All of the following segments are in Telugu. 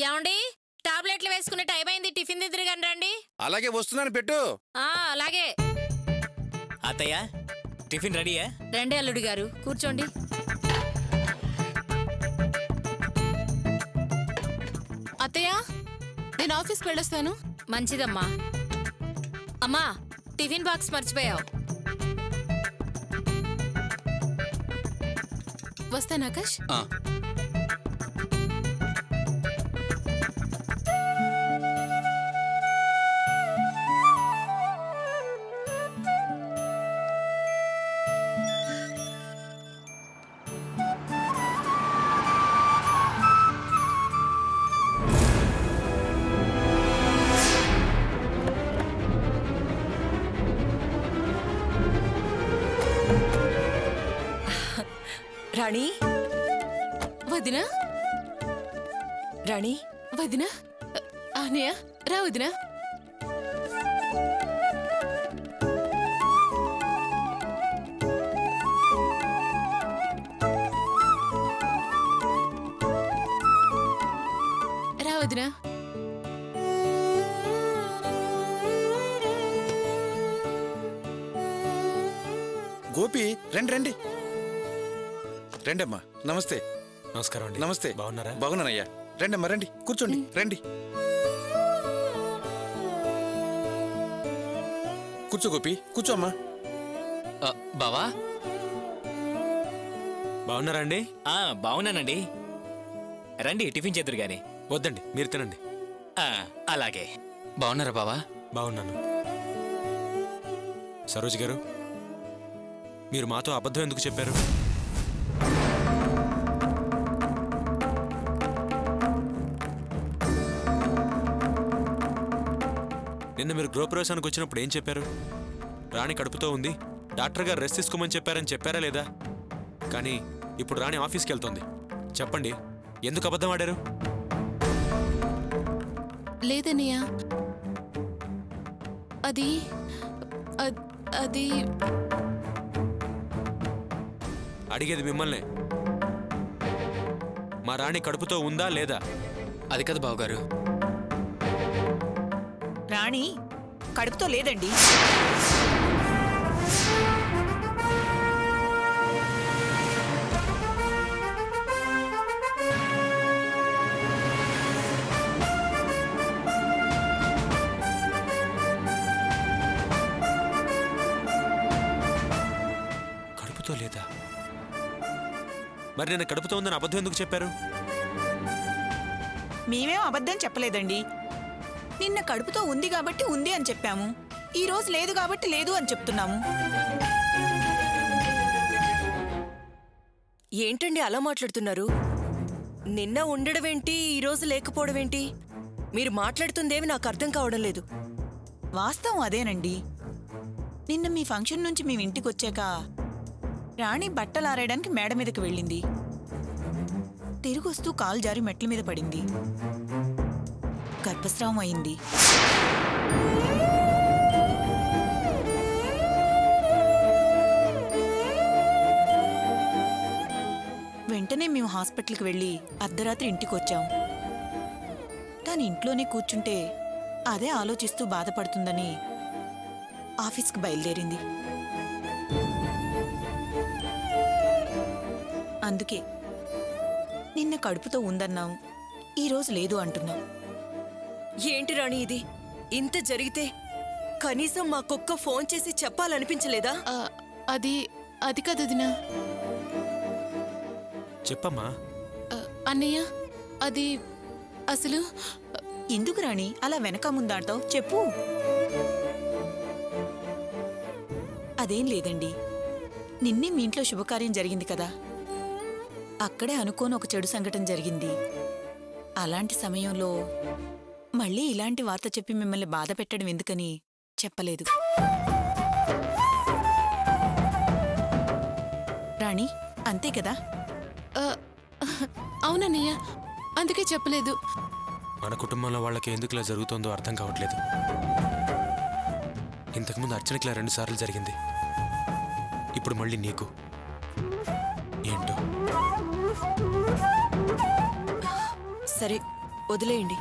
ఏమండి టాబ్లెట్లు వేసుకునే టైం అయింది, టిఫిన్ తిరిగాను రండి. అలాగే వస్తున్నాను, పెట్టు. అలాగే. అత్తయ్య టిఫిన్ రెడీయా? రండి అల్లుడి గారు, కూర్చోండి. అత్తయ్య నేను ఆఫీస్కి వెళ్ళొస్తాను. మంచిదమ్మా. అమ్మా టిఫిన్ బాక్స్ మర్చిపోయావు. వస్తాను ఆకాష్. రాణి, వదినా. రాణి, వదినా. అన్నయ్య రా వదినా. రా వదినా. గోపి రండి రండి రండి అమ్మా. నమస్తే. నమస్కారం అండి. నమస్తే. బాగున్నారా? బాగున్నానయ్యా. రండి అమ్మా, రండి, కూర్చోండి, రండి. కూర్చో గోపి, కూర్చో అమ్మా. బావా బాగున్నారా అండి? బాగున్నానండి. రండి టిఫిన్ చేద్దరు గాని. వద్దండి, మీరు తినండి. అలాగే. బాగున్నారా బావా? బాగున్నాను. సరోజ్ గారు, మీరు మాతో అబద్ధం ఎందుకు చెప్పారు? నిన్న మీరు గృహప్రవేశానికి వచ్చినప్పుడు ఏం చెప్పారు? రాణి కడుపుతో ఉంది, డాక్టర్ గారు రెస్ట్ తీసుకోమని చెప్పారని చెప్పారా లేదా? కానీ ఇప్పుడు రాణి ఆఫీస్కి వెళ్తోంది. చెప్పండి, ఎందుకు అబద్ధం ఆడారు? లేదన్నయ్య, అది అది అడిగేది మిమ్మల్నే. మా రాణి కడుపుతో ఉందా లేదా? అది కదా బావగారు. రాణి కడుపుతో లేదండి. కడుపుతో లేదా? మరి నేను కడుపుతో ఉందని అబద్ధం ఎందుకు చెప్పారు? మేమేం అబద్ధం చెప్పలేదండి. నిన్న కడుపుతో ఉంది కాబట్టి ఉంది అని చెప్పాము. ఈ రోజు లేదు కాబట్టి లేదు అని చెప్తున్నాము. ఏంటండి అలా మాట్లాడుతున్నారు? నిన్న ఉండడమేంటి, ఈరోజు లేకపోవడమేంటి? మీరు మాట్లాడుతుందేమి నాకు అర్థం కావడం లేదు. వాస్తవం అదేనండి. నిన్న మీ ఫంక్షన్ నుంచి మేము ఇంటికి వచ్చాక రాణి బట్టలు ఆరేయడానికి మేడ మీదకి వెళ్ళింది. తిరిగొస్తూ కాలు జారి మెట్ల మీద పడింది. గర్భస్రావం అయింది. వెంటనే మేము హాస్పిటల్కి వెళ్ళి అర్ధరాత్రి ఇంటికి వచ్చాం. తను ఇంట్లోనే కూర్చుంటే అదే ఆలోచిస్తూ బాధపడుతుందని ఆఫీస్కి బయలుదేరింది. అందుకే నిన్న కడుపుతో ఉందన్నాం, ఈరోజు లేదు అంటున్నాం. ఏంటి రాణి ఇది? ఇంత జరిగితే కనీసం మాకొక్క ఫోన్ చేసి చెప్పాలనిపించలేదా? అది అది కదదినా. చెప్పమ్మా. అన్నయ్య, అది అసలు. ఎందుకు రాణి అలా వెనక ముందాడతావు? చెప్పు. అదేం లేదండి. నిన్నే మీ ఇంట్లో శుభకార్యం జరిగింది కదా, అక్కడే అనుకోని ఒక చెడు సంఘటన జరిగింది. అలాంటి సమయంలో మళ్ళీ ఇలాంటి వార్త చెప్పి మిమ్మల్ని బాధ పెట్టడం ఎందుకని చెప్పలేదు. రాణి, అంతే కదా? అవునన్నయ్య, అందుకే చెప్పలేదు. మన కుటుంబంలో వాళ్ళకి ఎందుకు ఇలా జరుగుతుందో అర్థం కావట్లేదు. ఇంతకుముందు అర్చనకి ఇలా 2 సార్లు జరిగింది, ఇప్పుడు మళ్ళీ నీకు. ఏంటో. సరే, వదిలేయండి.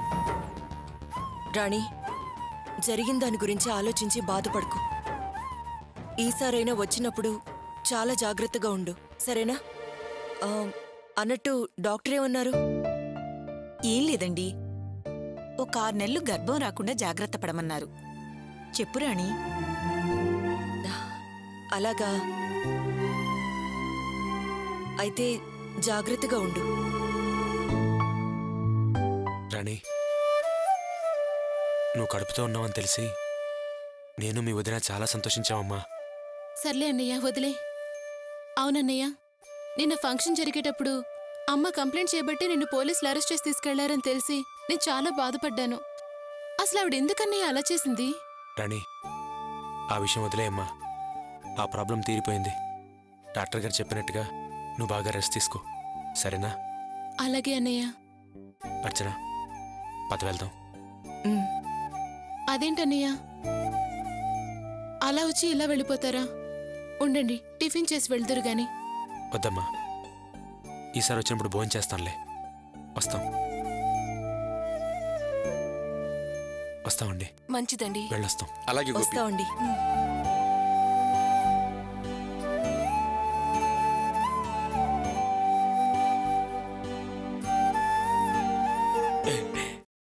రాణి, జరిగిన దాని గురించి ఆలోచించి బాధపడుకు. ఈసారైనా వచ్చినప్పుడు చాలా జాగ్రత్తగా ఉండు, సరేనా? అన్నట్టు డాక్టర్ ఏమన్నారు? ఏం లేదండి, ఒక 6 నెలలు గర్భం రాకుండా జాగ్రత్త పడమన్నారు. చెప్పు రాణి. అలాగా, అయితే జాగ్రత్తగా ఉండు. రాణి, నువ్వు కడుపుతో ఉన్నావని తెలిసి నేను మీ వదిన చాలా సంతోషించావమ్మా. సర్లే అన్నయ్య, వదిలే. అవునన్నయ్య, నిన్న ఫంక్షన్ జరిగేటప్పుడు అమ్మ కంప్లైంట్ చేయబట్టి నిన్ను పోలీసులు అరెస్ట్ చేసి తీసుకెళ్లారని తెలిసి నేను చాలా బాధపడ్డాను. అసలు ఆవిడ ఎందుకన్నయ్య అలా చేసింది? రాణి, ఆ విషయం వదిలేయమ్మా. ఆ ప్రాబ్లం తీరిపోయింది. డాక్టర్ గారు చెప్పినట్టుగా నువ్వు బాగా రెస్ట్ తీసుకో, సరేనా? అలాగే అన్నయ్య. అర్చన, పద వెళ్దాం. అదేంటన్నయ్య అలా వచ్చి ఇలా వెళ్ళిపోతారా? ఉండండి, టిఫిన్ చేసి వెళ్దురు గాని. వద్దమ్మా, ఈసారి వచ్చినప్పుడు భోజనం చేస్తానులే. వస్తామండి. మంచిదండి, వెళ్ళొస్తాం. అలాగే గోపి. వస్తామండి.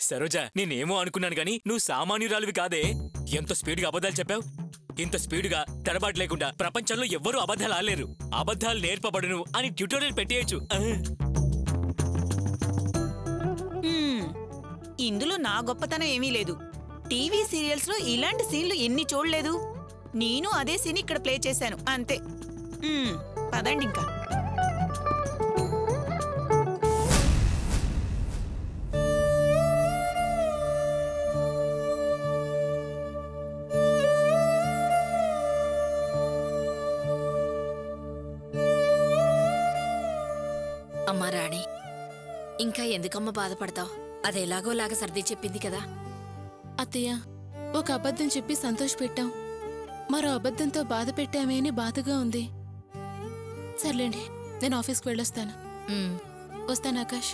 సరోజా, నేనేమో అనుకున్నాను గాని నువ్వు సామాన్యురాలివి కాదే. ఎంత స్పీడ్గా అబద్ధాలు చెప్పావు. ఇంత స్పీడ్గా తడబాటు లేకుండా ప్రపంచంలో ఎవ్వరూ అబద్ధాలు ఆడలేరు. అబద్ధాలు నేర్పబడును అని ట్యూటోరియల్ పెట్టేయచ్చు. ఇందులో నా గొప్పతనం ఏమీ లేదు. టీవీ సీరియల్స్ లో ఇలాంటి సీన్లు ఎన్ని చూడలేదు. నేను అదే సీన్ ఇక్కడ ప్లే చేశాను, అంతే. పదండి ఇంకా. అమ్మా రాణి, ఇంకా ఎందుకమ్మ బాధపడతావు? అదెలాగోలాగా సర్ది చెప్పింది కదా. అత్తయ్య, ఒక అబద్ధం చెప్పి సంతోషపెట్టాం, మరో అబద్ధంతో బాధ పెట్టామే అని బాధగా ఉంది. సర్లేండి, నేను ఆఫీస్కి వెళ్ళొస్తాను. వస్తాను ఆకాష్.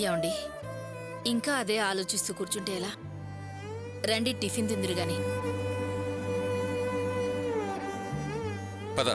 ఏమండి, ఇంకా అదే ఆలోచిస్తూ కూర్చుంటే ఎలా? రండి, టిఫిన్ తిందురు గాని. పద.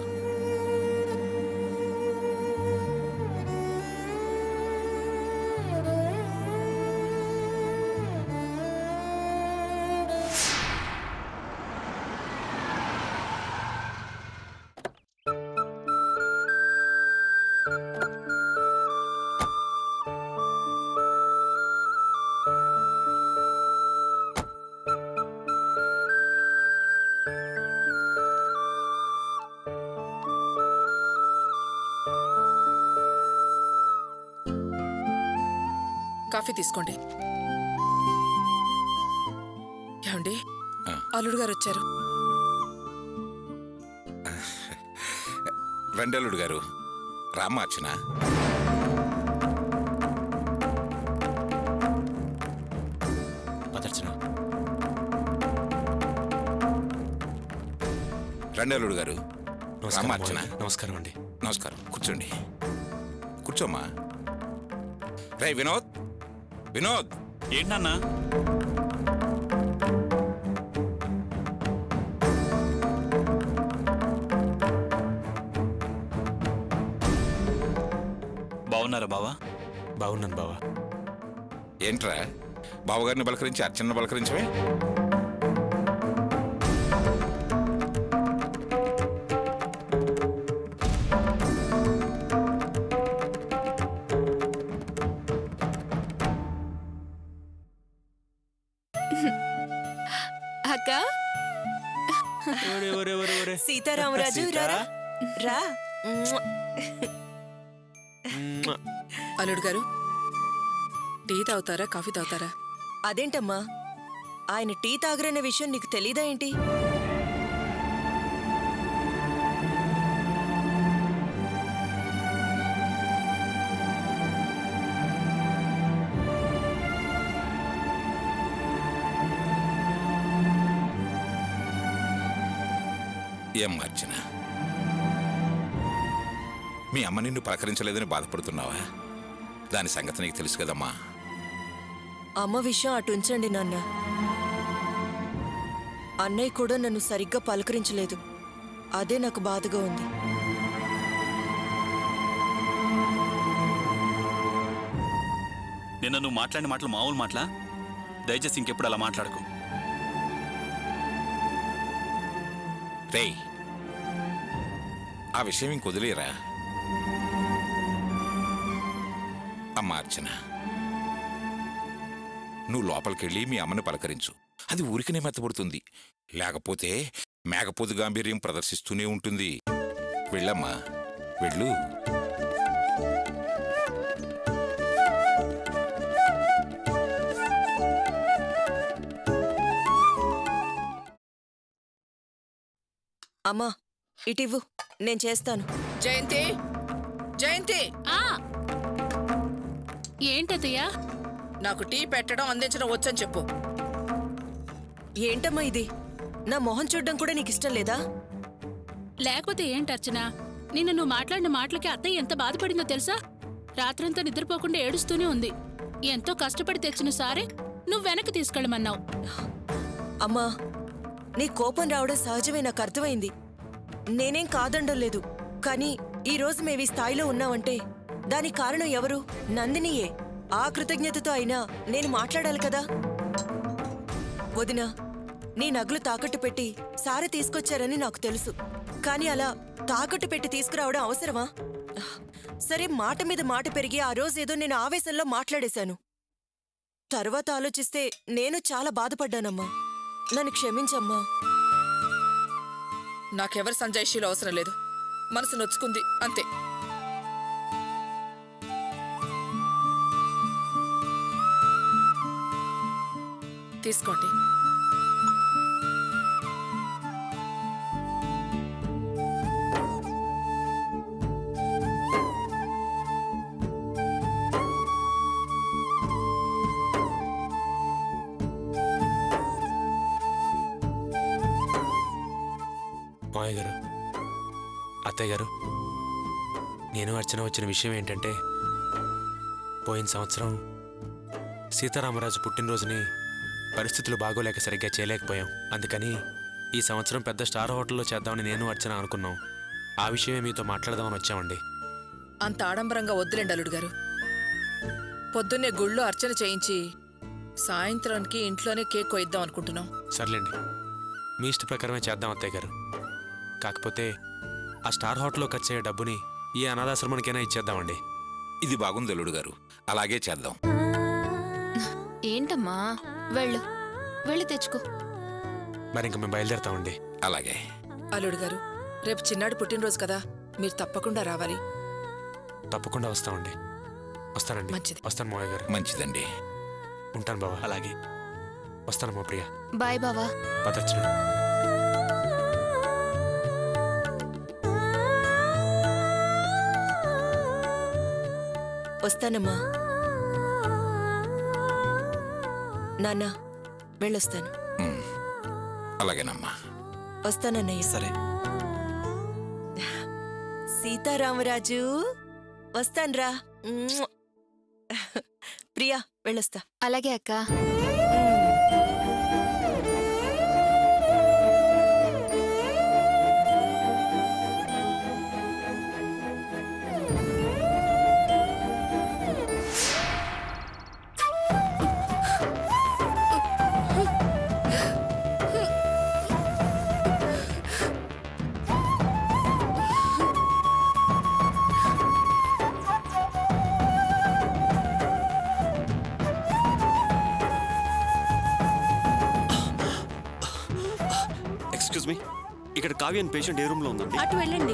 కాఫీ తీసుకోండి. ఏమండి, అల్లుడు గారు వచ్చారు. రెండల్లుడు గారు, రామార్చన. పదర్చన. రెండల్లుడు గారు, రామార్చన. నమస్కారం అండి. నమస్కారం. కూర్చోండి. కూర్చోమ్మా. రే వినోద్, వినోద్. ఏంటన్నా? బాగున్నారా బావా? బాగున్నాను బావా. ఏంట్రా బావగారిని బలకరించి అర్చన బలకరించవే? అక్క, సీతారామరాజు, రారా రా. అల్లుడు గారు, టీ తాగుతారా, కాఫీ తాగుతారా? అదేంటమ్మా, ఆయన టీ తాగరన్న విషయం నీకు తెలీదా ఏంటి? ఏం అర్చన, మీ అమ్మ నిన్ను పలకరించలేదని బాధపడుతున్నావా? దాని సంగతి నీకు తెలుసు కదమ్మా. అమ్మ విషయం అటు ఉంచండి నాన్న. అన్నయ్య కూడా నన్ను సరిగ్గా పలకరించలేదు. అదే నాకు బాధగా ఉంది. నిన్న నువ్వు మాట్లాడిన మాటలు మామూలు మాటలా? దయచేసి ఇంకెప్పుడు అలా మాట్లాడకు. రేయ్, ఆ విషయం ఇంకొదిలేరా. అమ్మా అర్చన, నువ్వు లోపలికెళ్ళి మీ అమ్మని పలకరించు. అది ఊరికనే మెత్తబడుతుంది, లేకపోతే మేకపోతు గాంభీర్యం ప్రదర్శిస్తూనే ఉంటుంది. వెళ్ళమ్మా, వెళ్ళు. అమ్మా ఇటివ్వు, నేను చేస్తాను. జయంతి, జయంతి, ఏంటయ్యా? నాకు టీ పెట్టడం అందించడం వచ్చని చెప్పు. ఏంటమ్మా ఇది? నా మొహం చూడ్డం కూడా నీకు ఇష్టం లేదా? లేకపోతే ఏంటర్చన, నిన్న నువ్వు మాట్లాడిన మాటలకి అత్తయ్య ఎంత బాధపడిందో తెలుసా? రాత్రంతా నిద్రపోకుండా ఏడుస్తూనే ఉంది. ఎంతో కష్టపడి తెచ్చిన సారే నువ్వు వెనక్కి తీసుకెళ్ళమన్నావు. అమ్మా, నీ కోపం రావడం సహజమే, నాకు అర్థమైంది. నేనేం కాదండం లేదు. కానీ ఈ రోజు మేవి స్థాయిలో ఉన్నావంటే దానికి కారణం ఎవరు? నందినియే. ఆ కృతజ్ఞతతో అయినా నేను మాట్లాడాలి కదా. వదినా, నీ నగలు తాకట్టు పెట్టి సారె తీసుకొచ్చారని నాకు తెలుసు. కానీ అలా తాకట్టు పెట్టి తీసుకురావడం అవసరమా? సరే, మాట మీద మాట పెరిగి ఆ రోజేదో నేను ఆవేశంలో మాట్లాడేశాను. తర్వాత ఆలోచిస్తే నేను చాలా బాధపడ్డానమ్మా. నన్ను క్షమించమ్మా. నాకెవరి సంజాయిషీలు అవసరం లేదు. మనసు నొచ్చుకుంది అంతే. తీసుకోండి. మావయ్య గారు, అత్తయ్య గారు, నేను అర్చన వచ్చిన విషయం ఏంటంటే, పోయిన సంవత్సరం సీతారామరాజు పుట్టినరోజుని పరిస్థితులు బాగోలేక సరిగ్గా చేయలేకపోయాం. అందుకని ఈ సంవత్సరం పెద్ద స్టార్ హోటల్లో చేద్దామని నేను అర్చన అనుకున్నాం. ఆ విషయమే మీతో మాట్లాడదామని వచ్చామండి. అంత ఆడంబరంగా వద్దులేండి అల్లుడు గారు. పొద్దున్నే గుళ్ళో అర్చన చేయించి సాయంత్రానికి ఇంట్లోనే కేక్ కోయిద్దాం అనుకుంటున్నాం. సర్లేండి, మీ ఇష్ట ప్రకారమే చేద్దాం అత్తయ్య గారు. కాకపోతే ఆ స్టార్ హోటల్లో ఖర్చు అయ్యే డబ్బుని ఈ అనాథాశ్రమానికైనా ఇచ్చేద్దామండి. ఇది బాగుంది అల్లుడు గారు, అలాగే చేద్దాం. ఏంటమ్మా, వెళ్ళి తెచ్చుకో. మరి ఇంక మేము బయలుదేరుతామండి. అలాగే. అల్లుడు గారు, రేపు చిన్నాడు పుట్టినరోజు కదా, మీరు తప్పకుండా రావాలి. తప్పకుండా వస్తామండి. వస్తానండి. మంచిది. వస్తాను మావయ్య గారు. మంచిదండి. ఉంటాను బావా. అలాగే. వస్తానమ్మా ప్రియా. బాయ్ బావా. పదర్చన. వస్తానమ్మా. నాన్న, వెళ్ళొస్తాను. అలాగేనమ్మా. వస్తానన్నయ్య. సరే. సీతారామరాజు, వస్తాన్రా. ప్రియా, వెళ్ళొస్తా. అలాగే అక్క. ఎక్స్క్యూజ్ మీ, ఇక్కడ కావ్య అని పేషెంట్ ఏ రూమ్ లో ఉందండి? అటు వెళ్ళండి.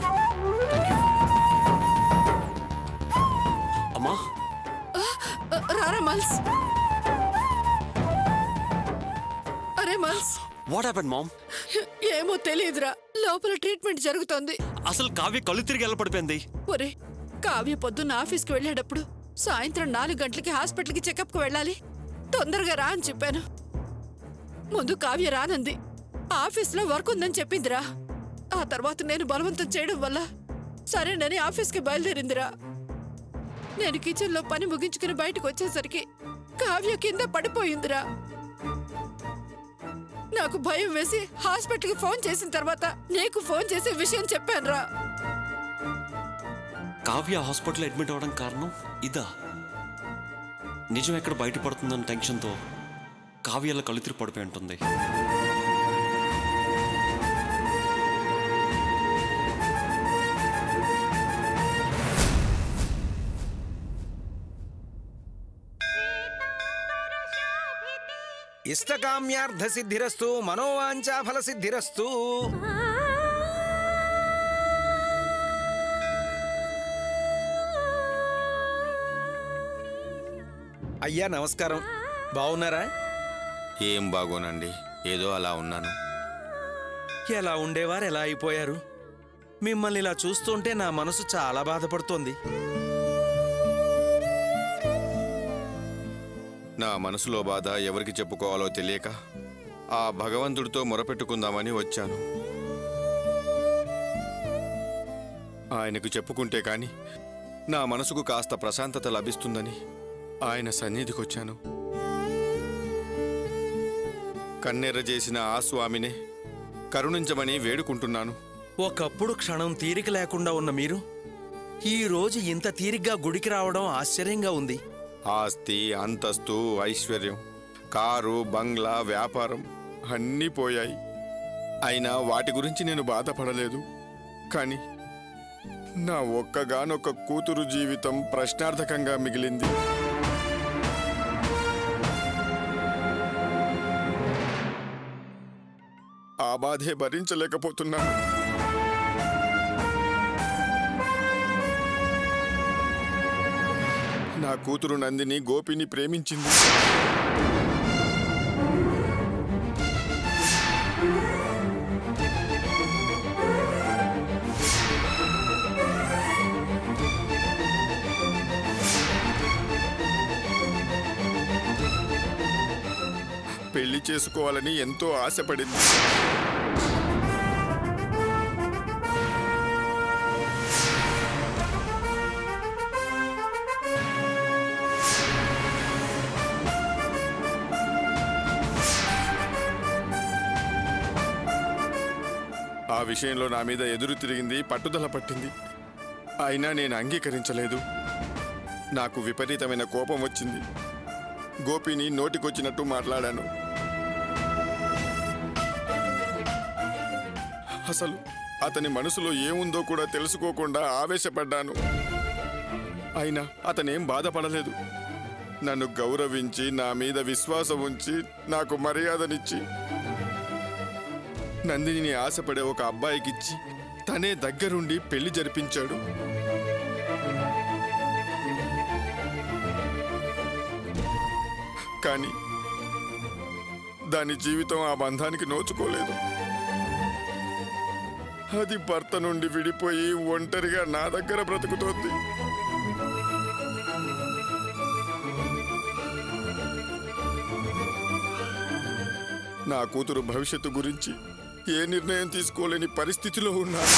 అమ్మా, రారా మల్స్. అరే మల్స్, వాట్ హ్యాపెండ్ మామ్? ఏమో తెలియదురా, లోపల ట్రీట్మెంట్ జరుగుతోంది. అసలు కావ్య కళ్ళు తిరిగి ఎలా పడిపోయింది? ఒరే, కావ్య పొద్దున్న ఆఫీస్కి వెళ్ళేటప్పుడు సాయంత్రం 4 గంటలకి హాస్పిటల్కి చెకప్కి వెళ్ళాలి, తొందరగా రా అని చెప్పాను. ముందు కావ్య రానంది, ఆఫీస్లో వర్క్ ఉందని చెప్పిందిరా. ఆ తర్వాత నేను బలవంతం చేయడం వల్ల సరేనని ఆఫీస్కి బయలుదేరిందిరా. నేను కిచెన్లో పని ముగించుకుని బయటకు వచ్చేసరికి కావ్య కింద పడిపోయిందిరా. నాకు భయం వేసి హాస్పిటల్కి ఫోన్ చేసిన తర్వాత నీకు ఫోన్ చేసే విషయం చెప్పానురా. కావ్య హాస్పిటల్ అడ్మిట్ అవ్వడం కారణం ఇదా? నిజం ఎక్కడ బయటపడుతుందన్న టెన్షన్తో కావ్యల కళ్ళు తిరిగి పడిపోయి ఉంటుంది. ఇష్టకామ్యార్థ సిద్ధిరస్తు మనోవాంఛా ఫల సిద్ధిరస్తు. అయ్యా నమస్కారం, బాగున్నారా? ఏం బాగోనండి, ఏదో అలా ఉన్నాను. ఎలా ఉండేవారు ఎలా అయిపోయారు? మిమ్మల్ని ఇలా చూస్తుంటే నా మనసు చాలా బాధపడుతోంది. నా మనసులో బాధ ఎవరికి చెప్పుకోవాలో తెలియక ఆ భగవంతుడితో మొరపెట్టుకుందామని వచ్చాను. ఆయనకు చెప్పుకుంటే కాని నా మనసుకు కాస్త ప్రశాంతత లభిస్తుందని ఆయన సన్నిధికొచ్చాను. కన్నెర్ర చేసిన ఆ స్వామినే కరుణించమని వేడుకుంటున్నాను. ఒకప్పుడు క్షణం తీరిక లేకుండా ఉన్న మీరు ఈ రోజు ఇంత తీరిగ్గా గుడికి రావడం ఆశ్చర్యంగా ఉంది. ఆస్తి, అంతస్తు, ఐశ్వర్యం, కారు, బంగ్లా, వ్యాపారం అన్నీ పోయాయి. అయినా వాటి గురించి నేను బాధపడలేదు. కానీ నా ఒక్కగానొక్క కూతురు జీవితం ప్రశ్నార్థకంగా మిగిలింది. ఆ బాధే భరించలేకపోతున్నాను. నా కూతురు నందిని గోపిని ప్రేమించింది. పెళ్లి చేసుకోవాలని ఎంతో ఆశపడింది. ఆ విషయంలో నా మీద ఎదురు తిరిగింది, పట్టుదల పట్టింది. అయినా నేను అంగీకరించలేదు. నాకు విపరీతమైన కోపం వచ్చింది. గోపిని నోటికొచ్చినట్టు మాట్లాడాను. అసలు అతని మనసులో ఏముందో కూడా తెలుసుకోకుండా ఆవేశపడ్డాను. అయినా అతనేం బాధపడలేదు. నన్ను గౌరవించి నా మీద విశ్వాసం ఉంచి నాకు మర్యాదనిచ్చి నందిని ఆశపడే ఒక అబ్బాయికిచ్చి తనే దగ్గరుండి పెళ్లి జరిపించాడు. కానీ దాని జీవితం ఆ బంధానికి నోచుకోలేదు. అది భర్త నుండి విడిపోయి ఒంటరిగా నా దగ్గర బ్రతుకుతోంది. నా కూతురు భవిష్యత్తు గురించి ఏ నిర్ణయం తీసుకోలేని పరిస్థితిలో ఉన్నాను.